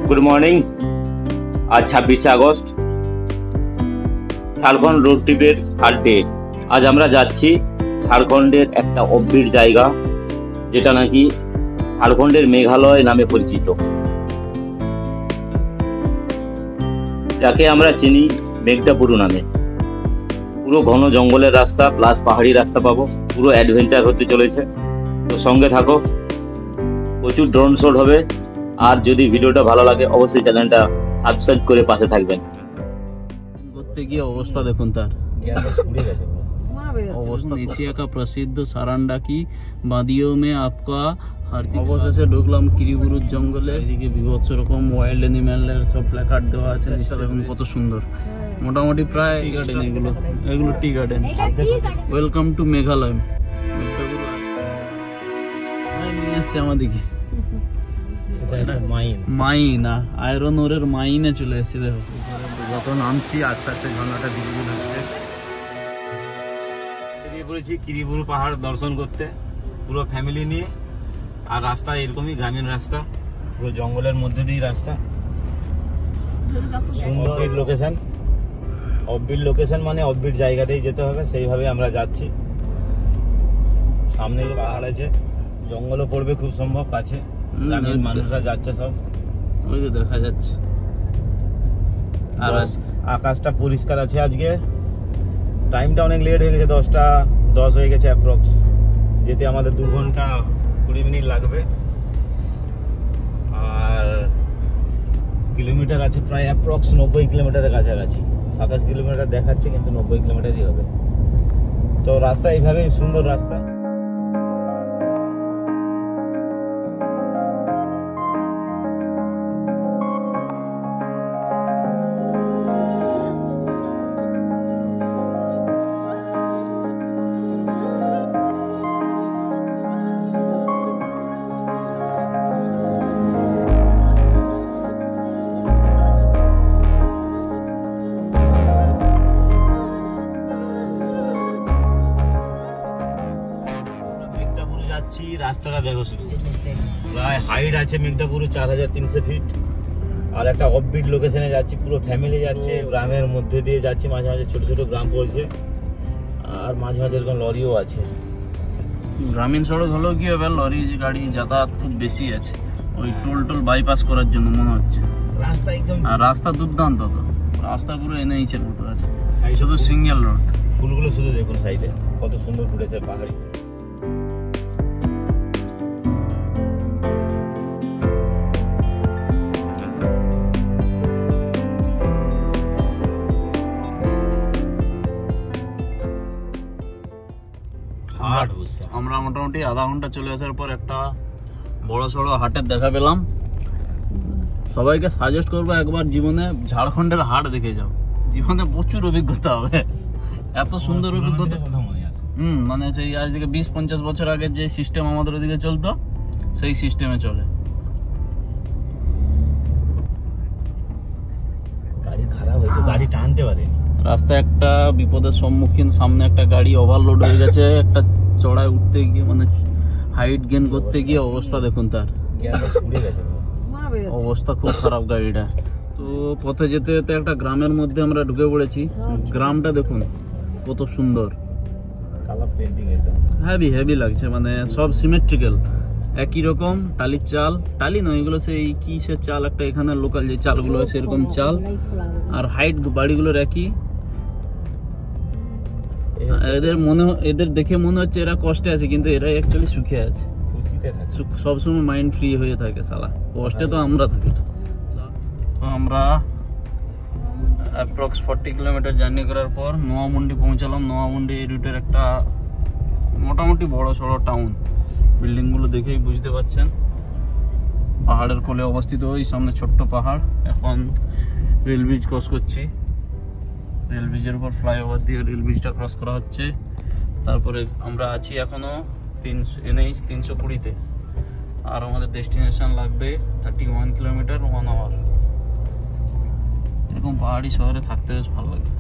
Good morning. আজ 26শে August, Jharkhand road ট্রিপের third day. আজ আমরা যাচ্ছি ঝাড়খণ্ডের একটা অব্বির জায়গা, যেটা নাকি ঝাড়খণ্ডের মেঘালয় নামে পরিচিত, যাকে আমরা চিনি মেঘটাপুরু নামে। পুরো ঘন জঙ্গলের রাস্তা প্লাস পাহাড়ি রাস্তা পাবো, পুরো অ্যাডভেঞ্চার হতে চলেছে। তো সঙ্গে থাকো, প্রচুর ড্রোন শট হবে। আর যদি ভিডিওটা ভালো লাগে অবশ্যই চ্যানেলটা সাবস্ক্রাইব করে পাশে থাকবেন। করতে গিয়ে অবস্থা দেখুন তার অবস্থা। एशिया का प्रसिद्ध सारांडाकी वादियों में आपका অবশেষে ঢুকলাম কিরিবুরুর জঙ্গলে। এদিকে বিভৎস রকম ওয়াইল্ড অ্যানিম্যালের সব প্ল্যাকার্ড দেওয়া আছে, নিচটা দেখুন কত সুন্দর। মোটামুটি প্রায় টি গার্ডেন, এগুলো tea garden. Welcome to Meghalaya. নিয়ে আসছে আমাদেরকে মাইন, আয়রন ওরের মাইনে চলে এসেছি। দেখো যত নামছি আস্তে আস্তে ঝর্ণাটা ভিজিবল হচ্ছে। বেরিয়ে পড়েছি কিরিবুরু পাহাড় দর্শন করতে পুরো ফ্যামিলি নিয়ে। আর রাস্তা এরকমই গ্রামীণ রাস্তা, পুরো জঙ্গলের মধ্যে দিয়ে রাস্তা। সুন্দর লোকেশন, অফবিট লোকেশন মানে অফবিট জায়গাতেই যেতে হবে, সেইভাবে আমরা যাচ্ছি। সামনে পাহাড় আছে, জঙ্গলও পড়বে খুব সম্ভব কাছে। গ্রামের মানুষরা যাচ্ছে সব, ওই যে দেখা যাচ্ছে। আর আকাশটা পরিষ্কার আছে আজকে। টাইমটা অনেক লেট হয়ে গেছে, 10টা 10 হয়ে গেছে অ্যাপ্রক্স। যেতে আমাদের 2 ঘন্টা 20 মিনিট লাগবে। আর কিলোমিটার আছে প্রায় অ্যাপ্রক্স 90 কিলোমিটারের কাছাকাছি। 27 কিলোমিটার দেখাচ্ছে, কিন্তু 90 কিলোমিটারই হবে। তো রাস্তা এইভাবেই সুন্দর রাস্তা। রাস্তাটা দেখো শুধু, প্রায় হাইট আছে মেঘটাপুরু 4300 ফিট। আর একটা অফবিট লোকেশনে যাচ্ছি, পুরো ফ্যামিলি যাচ্ছে। গ্রামের মধ্যে দিয়ে যাচ্ছি, মাঝে মাঝে ছোট ছোট গ্রাম পড়ছে। আর মাঝে মাঝে এরকম লরিও আছে। গ্রামীণ সড়ক হলেও কি হবে, লরি গাড়ি যাতায়াত খুব বেশি আছে, ওই টোল বাইপাস করার জন্য মনে হচ্ছে। রাস্তা একদম, আর রাস্তা দুর্দান্ত। তো রাস্তা পুরো এনএইচের মতো আছে, শুধু সিঙ্গেল রোড। ফুলগুলো শুধু দেখুন সাইডে কত সুন্দর ফুটেছে, পাহাড়ি। আমরা মোটামুটি আধা ঘন্টা চলে আসার পর একটা বড় সড়ো হাটের দেখা পেলাম। সবাইকে সাজেস্ট করবো একবার জীবনে ঝাড়খণ্ডের হাট দেখে যাও, জীবনে প্রচুর অভিজ্ঞতা হবে। এত সুন্দর অভিজ্ঞতা। মানে সেই আজ থেকে 20-50 বছর আগের যে সিস্টেম আমাদের ওদিকে চলতো, সেই সিস্টেমে চলে। গাড়ি খারাপ হয়েছে, গাড়ি টানতে পারেনি। রাস্তায় একটা বিপদের সম্মুখীন, সামনে একটা গাড়ি ওভারলোড হয়ে গেছে। একটা চড়ায় উঠতে গিয়ে, মানে হাইট গেইন করতে গিয়ে অবস্থা দেখুন তার, অবস্থা খুব খারাপ গাড়িটা। তো পথে যেতে যেতে একটা গ্রামের মধ্যে আমরা ঢুকে পড়েছি। গ্রামটা দেখুন কত সুন্দর, হেভি লাগছে। মানে সব সিমেট্রিক্যাল, একই রকম টালির চাল, টালি নয় এগুলো, সেই কিসের চাল একটা এখানে লোকাল যে চালগুলো হয় সেরকম চাল। আর হাইট বাড়িগুলোর একই। এদের দেখে মনে হচ্ছে এরা কষ্টে আছে, কিন্তু এরা অ্যাকচুয়ালি সুখে আছে। সবসময় মাইন্ড ফ্রি হয়ে থাকে। সালা কষ্টে তো আমরা থাকি। আমরা অ্যাপ্রক্স 40 কিলোমিটার জার্নি করার পর নোয়ামুন্ডি পৌঁছালাম। নোয়ামুন্ডি এই রুটের একটা মোটামুটি বড় সড়ো টাউন। বিল্ডিংগুলো দেখেই বুঝতে পারছেন, পাহাড়ের কোলে অবস্থিত। ওই সামনে ছোট্ট পাহাড়। এখন রেল ব্রিজ ক্রস করছি, রেল ব্রিজের উপর ফ্লাইওভার দিয়ে রেল ব্রিজটা ক্রস করা হচ্ছে। তারপরে আমরা আছি এখনো NH 320-তে। আর আমাদের ডেস্টিনেশন লাগবে 31 কিলোমিটার 1 আওয়ার। এরকম পাহাড়ি শহরে থাকতে বেশ ভালো লাগে।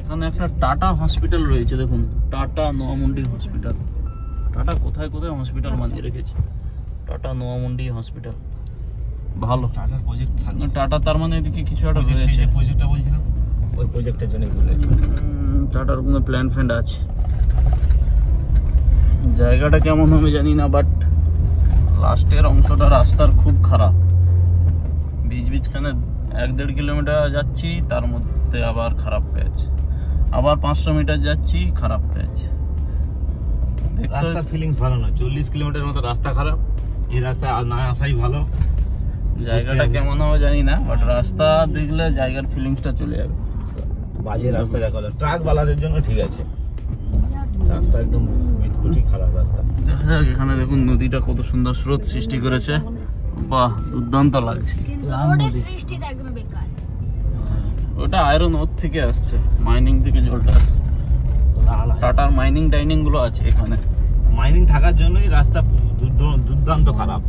এখানে একটা টাটা হসপিটাল রয়েছে, দেখুন টাটা নোয়ামুন্ডি হসপিটাল। টাটা কোথায় কোথায় হসপিটাল বানিয়ে রেখেছে। টাটা নোয়ামুন্ডি হসপিটাল ভালো। টাটার প্রজেক্ট থাকে, টাটা তার মানে এদিকে কিছু একটা ওই যে রয়েছে, সেই প্রজেক্টটা বলছিলাম, ওই প্রজেক্টের জন্য ঘুরেছি। টাটার কোনো প্ল্যান ফ্যান্ড আছে। জায়গাটা কেমন হবে জানি না, বাট লাস্টের অংশটা রাস্তার খুব খারাপ। বীজখানে 1-1.5 কিলোমিটার যাচ্ছি, তার মধ্যে আবার খারাপ প্যাচ, আবার 500 মিটার যাচ্ছি, খারাপ প্যাচ। রাস্তার ফিলিংস ভালো না, 40 কিলোমিটার মতো রাস্তা খারাপ, এই রাস্তায় না আসাই ভালো। জায়গাটা কেমন হবে জানি না, বাট রাস্তা দেখলে জায়গার ফিলিংসটা চলে যাবে। বাজে রাস্তা দেখা হলো, ট্রাক বালাদের জন্য ঠিক আছে, রাস্তা একদম বিটকুটি খারাপ রাস্তা। দেখা যাক। এখানে দেখুন নদীটা কত সুন্দর স্রোত সৃষ্টি করেছে, বাহ দুর্দান্ত লাগছে। ওটা আয়রন ওর থেকে আসছে, মাইনিং থেকে জলটা আসছে। টাটার মাইনিং টাইনিং গুলো আছে এখানে, মাইনিং থাকার জন্যই রাস্তা দুর্দান্ত খারাপ,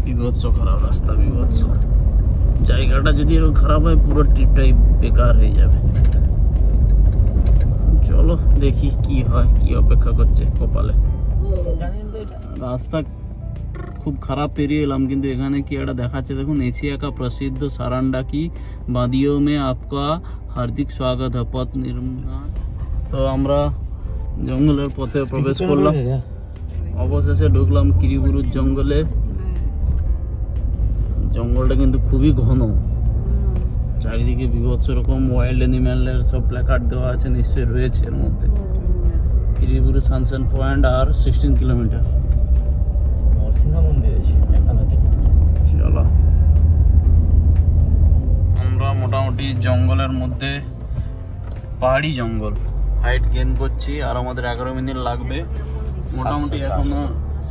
বিভৎস খারাপ রাস্তা, বিভৎস। জায়গাটা যদি এরকম খারাপ হয় পুরো ট্রিপটাই বেকার হয়ে যাবে। চলো দেখি কি হয়, কি অপেক্ষা করছে কপালে। রাস্তা খুব খারাপ পেরিয়ে এলাম, কিন্তু এখানে কি একটা দেখাচ্ছে দেখুন, এশিয়া কা প্রসিদ্ধ সারান্ডা কি বাদিयों में आपका हार्दिक स्वागत है पथ निर्माण। তো আমরা জঙ্গলের পথে প্রবেশ করলাম, অবশেষে ঢুকলাম কিরিবুরুর জঙ্গলে। জঙ্গলটা কিন্তু খুবই ঘন, চারিদিকে বিভৎস রকম ওয়াইল্ড অ্যানিম্যালের সব প্ল্যাকার্ড দেওয়া আছে, নিশ্চয়ই রয়েছে এর মধ্যে। কিরিবুরু সানসেন পয়েন্ট আর 16 কিলোমিটার। নরসিংহ মন্দির আছে এখানে। চলো আমরা মোটামুটি জঙ্গলের মধ্যে, পাহাড়ি জঙ্গল, হাইট গেইন করছি, আর আমাদের 11 মিনিট লাগবে। মোটামুটি এখনো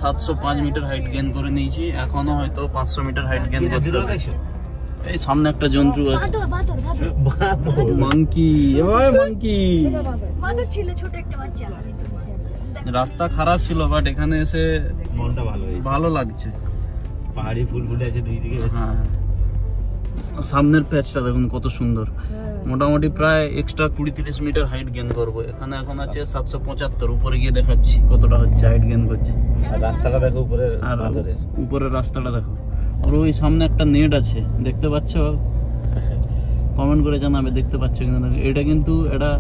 705 মিটার হাইট গেইন করে নিয়েছি, এখনো হয়তো 500 মিটার হাইট গেইন করতে হবে। এই সামনে একটা জন্তু আছে, মাংকি। এবার মাংকি রাস্তা খারাপ ছিল, বাট এখানে এসে মনটা ভালো হয়েছে, ভালো লাগছে। পাহাড়ি ফুল ফুটে আছে দুই দিকে। হ্যাঁ, সামনের প্যাচটা দেখুন কত সুন্দর। মোটামুটি প্রায় এক্সট্রা 20-30 মিটার হাইট গেইন করবো। এখানে এখন আছে 775, উপরে গিয়ে দেখাচ্ছি কতটা হচ্ছে হাইট গেইন করছে। রাস্তাটা দেখো উপরে, আর উপরের রাস্তাটা দেখো। আর ওই সামনে একটা নেট আছে, দেখতে পাচ্ছ? কমেন্ট করে জানাবে দেখতে পাচ্ছ কিনা। এটা কিন্তু এটা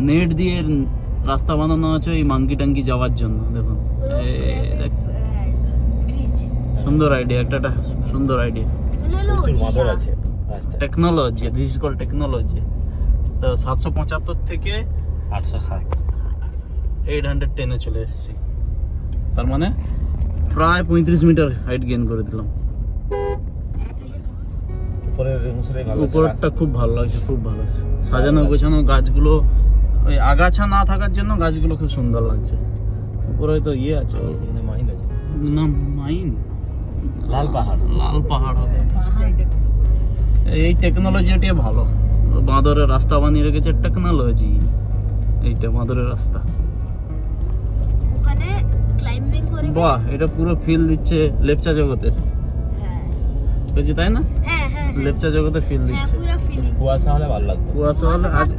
নেট দিয়ে রাস্তা বানানো আছে এই মাঙ্কি টাঙ্কি যাওয়ার জন্য। দেখুন সুন্দর আইডিয়া, একটা সুন্দর idea, technology, this is called technology. তো 775 থেকে 810 চলে এসেছি, তার মানে প্রায় 35 মিটার হাইট গেইন করে দিলাম। উপরটা খুব ভালো লাগছে, খুব ভালো সাজানো গোছানো, গাছগুলো ওই আগাছা না থাকার জন্য গাছগুলো খুব সুন্দর লাগছে। উপরে তো ইয়ে আছে, মাইন আছে না মাইন, লাল পাহাড়, লাল পাহাড় হবে। এই টেকনোলজিটা ভালো, বাঁদরের রাস্তা বানিয়ে রেখেছে, টেকনোলজি এইটা বাঁদরের রাস্তা। ওখানে ক্লাইম্বিং করে, বাহ, এটা পুরো ফিল দিচ্ছে লেপচা জগতের, বুঝছি তাই না? হ্যাঁ হ্যাঁ, লেপচা জগতে ফিল দিচ্ছে। পুরো ফিলিং। কুয়াশা হলে ভালো লাগতো, কুয়াশা হলে আজ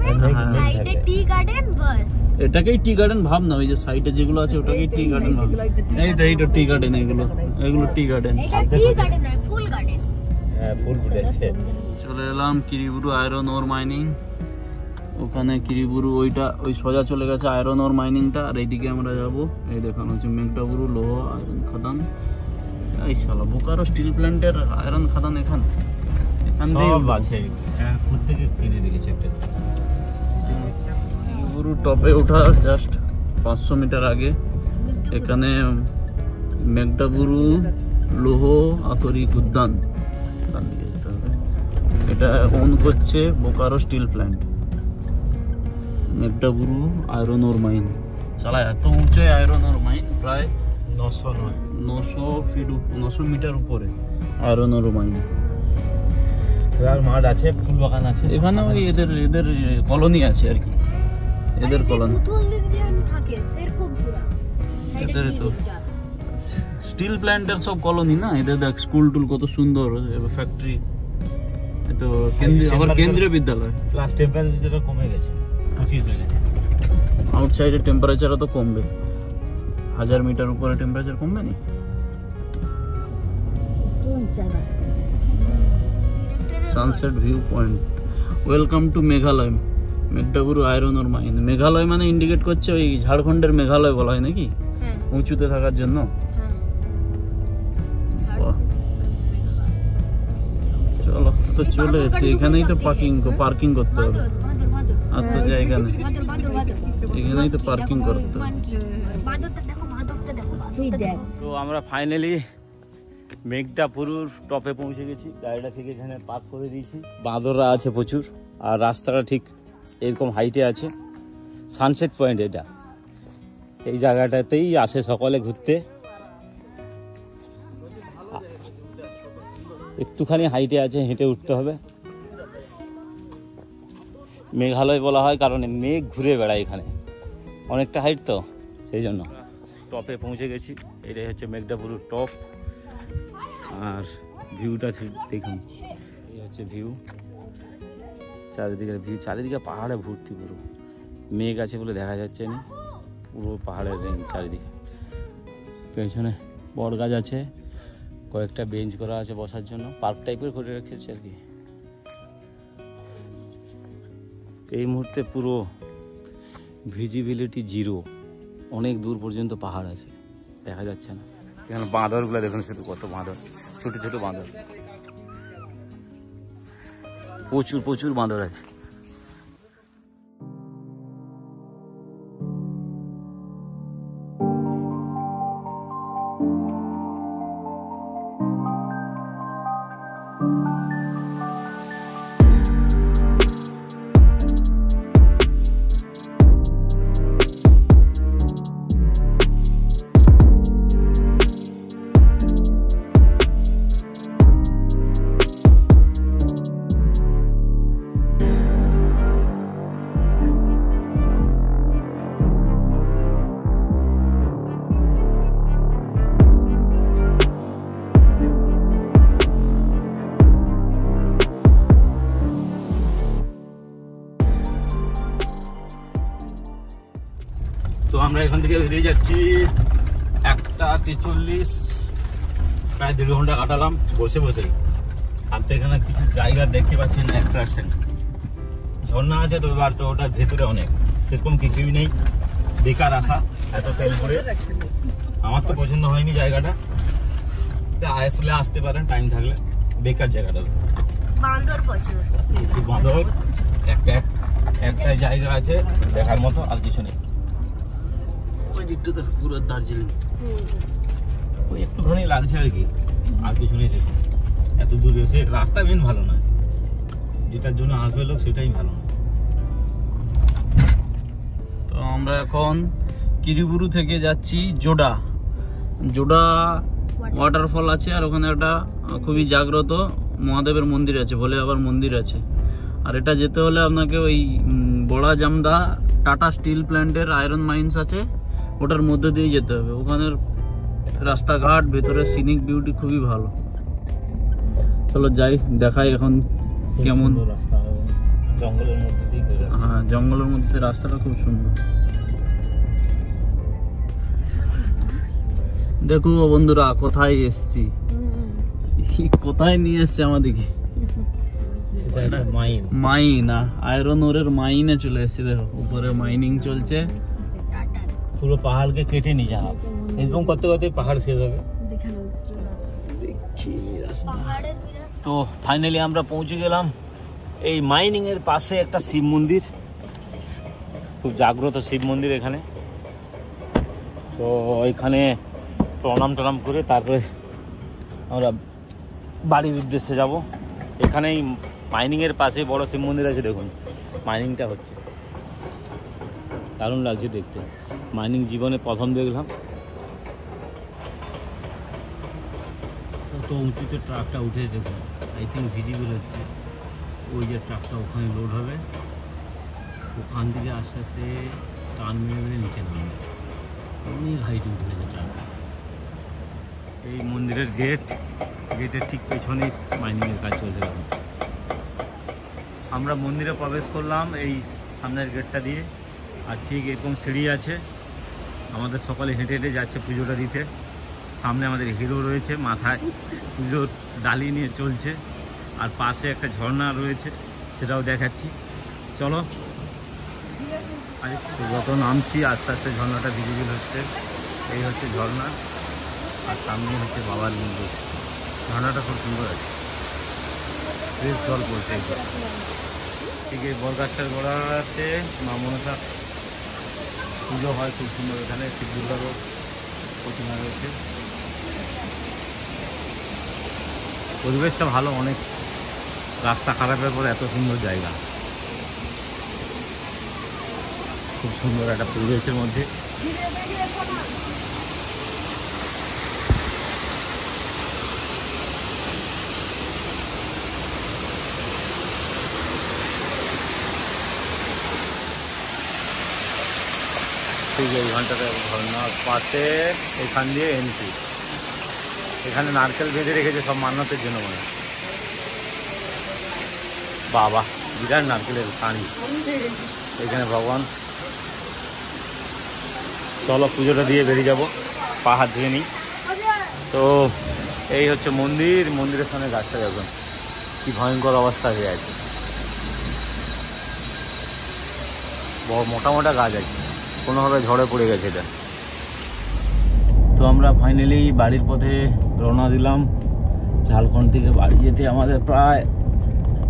সাইডে টি গার্ডেন, বাস এটাকেই টি গার্ডেন ভাব না, ওই যে সাইডে যেগুলো আছে ওটাকেই টি গার্ডেন ভাব। এই তো এইটা টি গার্ডেন, এগুলো টি গার্ডেন। এটা টি গার্ডেন নয়, ফুল গার্ডেন। হ্যাঁ ফুল ফুটেছে। চলে এলাম কিরিবুরু আয়রন ওর মাইনিং। ওখানে কিরিবুরু ওইটা ওই সোজা চলে গেছে আয়রন ওর মাইনিংটা, আর এইদিকে আমরা যাব। এই দেখানো হচ্ছে মেঘটাবুরু লোহা আয়রন খাদান। এই শালা বোকারো স্টিল প্ল্যান্টের আয়রন খাদান এখান সব আছে, প্রত্যেকে কিনে রেখেছে একটা। কিরিবুরু টপে ওঠা জাস্ট 500 মিটার আগে। এখানে মেঘটাবুরু লোহ আকরিক উদ্যান, এটা ওন করছে Bokaro steel plant. Meghatuburu iron ore mine, শালা এত উঁচু আয়রন ওর মাইন, প্রায় 900 মিটার উপরে আয়রন ওর মাইন। মাঠ আছে, ফুল বাগান আছে, এখানে ওই এদের কলোনি আছে আর কি, এদের কলোনি। এদের তো স্টিল প্ল্যান্টের সব কলোনি না, এদের দেখ স্কুল টুল কত সুন্দর, ফ্যাক্টরি, তো আবার কেন্দ্রীয় বিদ্যালয়। প্লাস টেম্পারেচার কমে গেছে, আউটসাইডের টেম্পারেচারও তো কমবে, 1000 মিটার উপরে টেম্পারেচার কমবে না। Sunset view point, welcome to Meghalaya, Meghatuburu iron ore mine. Meghalaya মানে ইন্ডিকেট করছে ওই ঝাড়খণ্ডের মেঘালয় বলা হয় নাকি, উঁচুতে থাকার জন্য। চলো তো চলে এসেছি, এখানেই তো পার্কিং করতে হবে, আর তো জায়গা নেই, এখানেই তো পার্কিং করতে হবে। তো আমরা ফাইনালি মেঘডাপুরুর টপে পৌঁছে গেছি, গাড়িটা থেকে এখানে পার্ক করে দিয়েছি। বাঁদররা আছে প্রচুর, আর রাস্তাটা ঠিক এরকম হাইটে আছে। সানসেট পয়েন্ট এটা, এই জায়গাটাতেই আসে সকলে ঘুরতে। একটুখানি হাইটে আছে, হেঁটে উঠতে হবে। মেঘালয় বলা হয় কারণ মেঘ ঘুরে বেড়ায় এখানে, অনেকটা হাইট তো সেই জন্য। টপে পৌঁছে গেছি, এটাই হচ্ছে মেঘডাপুরুর টপ। আর ভিউটা দেখুন, এই হচ্ছে ভিউ, চারিদিকের ভিউ, চারিদিকে পাহাড়ে ভর্তি, পুরো মেঘ আছে বলে দেখা যাচ্ছে না, পুরো পাহাড়ের রেঞ্জ চারিদিকে। পেছনে বট গাছ আছে, কয়েকটা বেঞ্চ করা আছে বসার জন্য, পার্ক টাইপের করে রেখেছে আর কি। এই মুহূর্তে পুরো ভিজিবিলিটি জিরো, অনেক দূর পর্যন্ত পাহাড় আছে, দেখা যাচ্ছে না। এখানে বাঁদরগুলো দেখুন, শুধু কত বাঁদর, ছোট ছোট বাঁদর, প্রচুর প্রচুর বাঁদর আছে। তো আমরা এখান থেকে বেরিয়ে যাচ্ছি 1:43, প্রায় 1.5 ঘন্টা কাটালাম বসে বসেই। আর তো এখানে কিছু জায়গা দেখতে পাচ্ছি না, অ্যাট্রাকশন ঝর্ণা আছে তো, এবার তো ওটার ভেতরে অনেক, সেরকম কিছুই নেই, বেকার আসা এত তেল করে। আমার তো পছন্দ হয়নি জায়গাটা, আসলে আসতে পারেন টাইম থাকলে, বেকার জায়গাটা। বান্দর প্রচুর, বাঁদর একটাই জায়গা আছে দেখার মতো, আর কিছু নেই। ওই দিকটা তো পুরো দার্জিলিং, ওই একটুখানি লাগছে আর কি, আর কিছু নেই। এত দূর এসে রাস্তা মেন ভালো না, যেটার জন্য আসবে লোক সেটাই ভালো না। তো আমরা এখন কিরিবুরু থেকে যাচ্ছি জোডা ওয়াটারফল আছে, আর ওখানে একটা খুবই জাগ্রত মহাদেবের মন্দির আছে, ভোলে বাবার মন্দির আছে। আর এটা যেতে হলে আপনাকে ওই বড়া জামদা টাটা স্টিল প্ল্যান্টের আয়রন মাইন্স আছে, ওটার মধ্যে দিয়ে যেতে হবে। ওখানের রাস্তাঘাট, ভেতরে সিনিক বিউটি খুবই ভালো। চলো যাই, দেখাই এখন কেমন রাস্তা, জঙ্গলের মধ্যে দিয়ে। হ্যাঁ, জঙ্গলের মধ্যে রাস্তাটা খুব সুন্দর। দেখো বন্ধুরা কোথায় এসছি, কোথায় নিয়ে এসছে আমাদেরকে, মাইন, আয়রন ওরের মাইনে চলে এসেছি। দেখো উপরে মাইনিং চলছে, পুরো পাহাড়কে কেটে নিয়ে যাওয়া, এরকম করতে করতে পাহাড় শেষ হবে। তো ফাইনালি আমরা পৌঁছে গেলাম এই মাইনিং এর পাশে একটা শিব মন্দির, খুব জাগ্রত শিব মন্দির এখানে। তো এখানে প্রণাম করে তারপরে আমরা বাড়ির উদ্দেশ্যে যাব। এখানেই মাইনিং এর পাশে বড় শিব মন্দির আছে, দেখুন মাইনিংটা হচ্ছে, দারুণ লাগছে দেখতে। মাইনিং জীবনে প্রথম দেখলাম। কত উঁচুতে ট্রাকটা উঠে দেখুন, আই থিঙ্ক ভিজিবল হচ্ছে। ওই যে ট্রাকটা ওখানে লোড হবে, ওখান থেকে আস্তে আস্তে টান মেরে নিচে নামবে, অনেক হাইটে উঠে গেছে ট্রাকটা। এই মন্দিরের গেটের ঠিক পেছনেই মাইনিংয়ের কাজ চলছে। আমরা মন্দিরে প্রবেশ করলাম এই সামনের গেটটা দিয়ে, আর ঠিক এরকম সিঁড়ি আছে, আমাদের সকালে হেঁটে হেঁটে যাচ্ছে পুজোটা দিতে। সামনে আমাদের হিরো রয়েছে, মাথায় পুজোর ডালি নিয়ে চলছে, আর পাশে একটা ঝর্ণা রয়েছে, সেটাও দেখাচ্ছি। চলো, যত নামছি আস্তে আস্তে ঝর্ণাটা ভিজিবিল হচ্ছে। এই হচ্ছে ঝর্ণা, আর সামনে হচ্ছে বাবার মন্দির। ঝর্ণাটা খুব সুন্দর আছে, বেশ জল পড়ছে। ঠিক এই বরগাছটার গোড়াতে মা মনসা পুজো হয়, খুব সুন্দর। এখানে শিব দুর্গারও প্রতিমা রয়েছে। পরিবেশটা ভালো, অনেক রাস্তা খারাপের পর এত সুন্দর জায়গা, খুব সুন্দর একটা পরিবেশের মধ্যে। ঠিক এই ঘন্টাটা ঝর্ণার পাশে এখান দিয়ে এন্ট্রি। এখানে নারকেল বেঁধে রেখেছে সব মান্যতের জন্য মনে হয়। বাবা, বিরাট নারকেলের শাড়ি এখানে ভগবান। চলো পুজোটা দিয়ে বেরিয়ে যাবো, পা হাত ধুয়ে নিই। তো এই হচ্ছে মন্দির, মন্দিরের সামনে গাছটা দেখুন কি ভয়ঙ্কর অবস্থা হয়ে আছে। বড় মোটা মোটা গাছ আছে, কোনোভাবে ঝড়ে পড়ে গেছে এটা। তো আমরা ফাইনালি বাড়ির পথে রওনা দিলাম। ঝাড়খণ্ড থেকে বাড়ি যেতে আমাদের প্রায়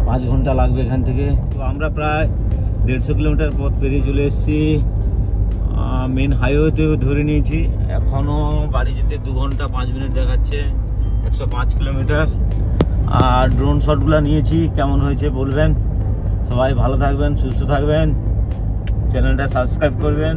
5 ঘন্টা লাগবে এখান থেকে। তো আমরা প্রায় 150 কিলোমিটার পথ পেরিয়ে চলে এসেছি। মেন হাইওয়েতেও ধরে নিয়েছি। এখনও বাড়ি যেতে 2 ঘন্টা 5 মিনিট দেখাচ্ছে, 105 কিলোমিটার। আর ড্রোন শটগুলো নিয়েছি, কেমন হয়েছে বলবেন। সবাই ভালো থাকবেন, সুস্থ থাকবেন, চ্যানেলটা সাবস্ক্রাইব করবেন।